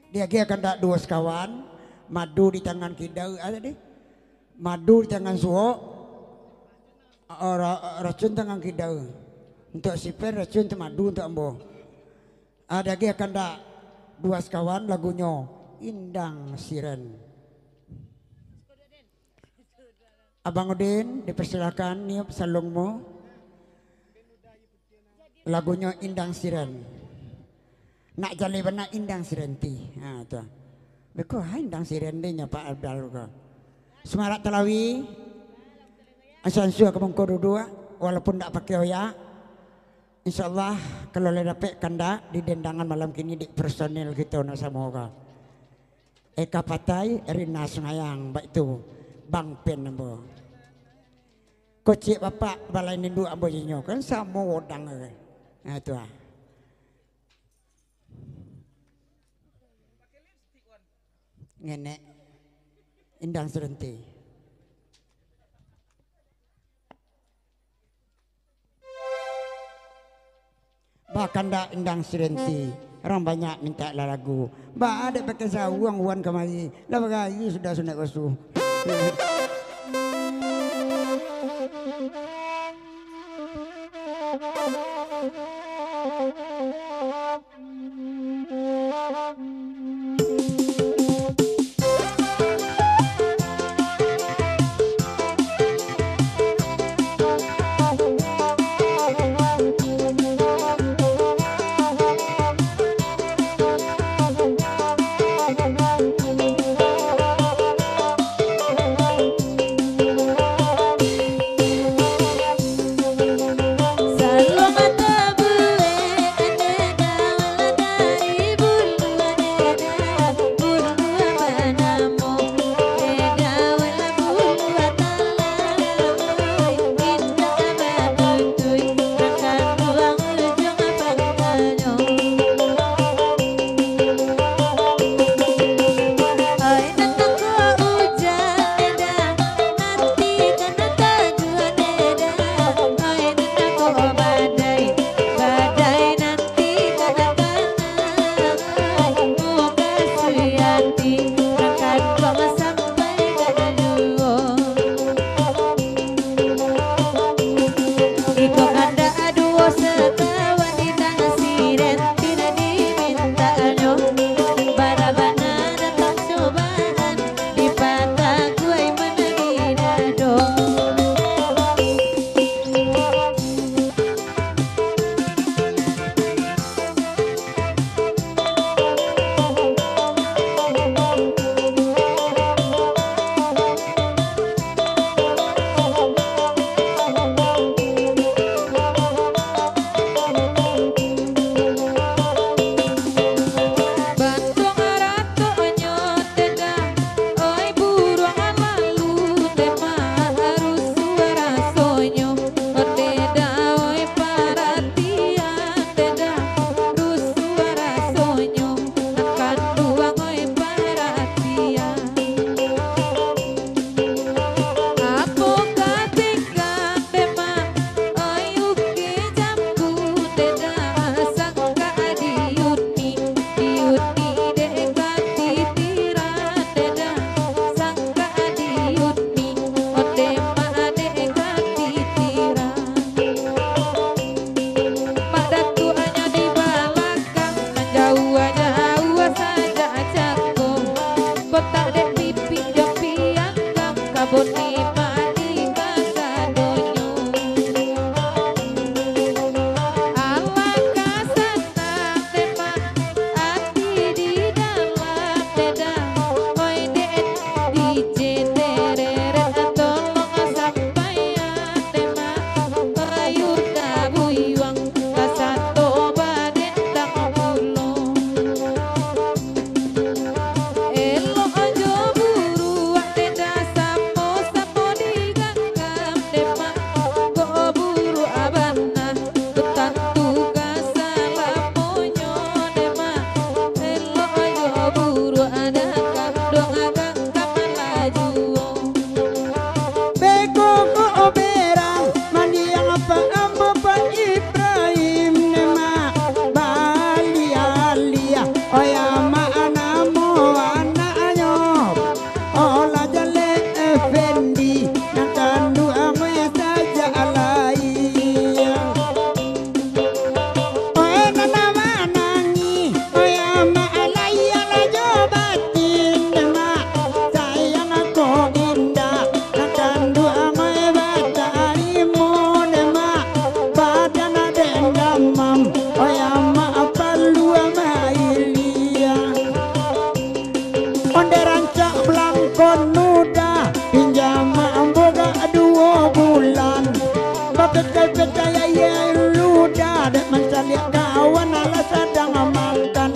Dia akan tak dua sekawan, madu di tangan kidau ada deh. Madu di tangan suho, racun tangan kidau. Untuk siper racun untuk madu untuk ambo. Ada lagi akan tak dua sekawan lagunya Indang Siren. Abang Udin dipersilakan niup salungmu. Lagunya Indang Siren. Nak jali benar Indang Sirenti. Ha tu. Beko Indang Sirenti nya Pak Abdal ko. Semarak Telawi. Asansu ke mengko dua walaupun tak pakai oya. Insyaallah kalau le dapat kanda di dendangan malam kini di personil kita na samoga. Eka Patai Rina Sungayang baik itu Bang Pen ambo. Kocik bapak balai nindu ambo jinyo kan sama wodang ke. Ha tu ah. Ngenek Indang Serenti. Bahkan dak Indang Serenti orang banyak minta lagu. Mbak ada pakai sawang wan kemari. Lah bagayu sudah sunat kosu. onde rancak belangkon nuda pinjam boga 2 bulan bapak ya luda dek mencari kawan ala sedang makan.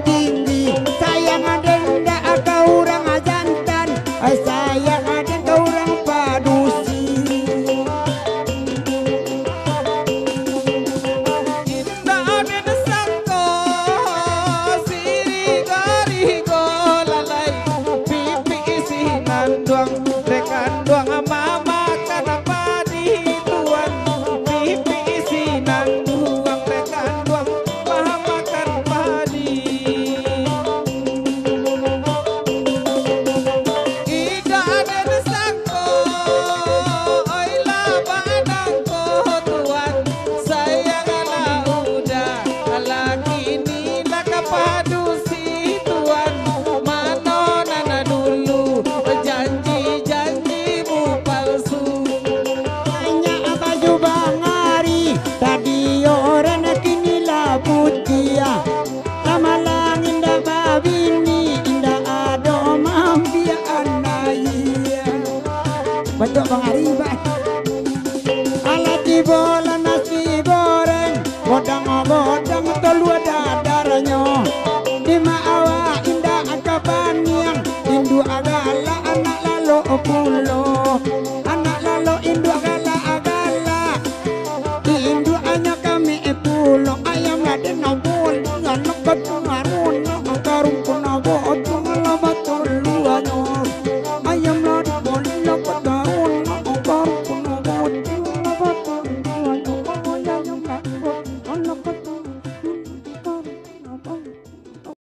Tinggi sayang denda ke orang jantan sayang ada ke orang padusi indah ada sangko siri garigo lalai pipi isi nanduang rekan duang mama kana padi tuan pipi isi nanduang rekan duang mama kan padi. Betul Bang Ari.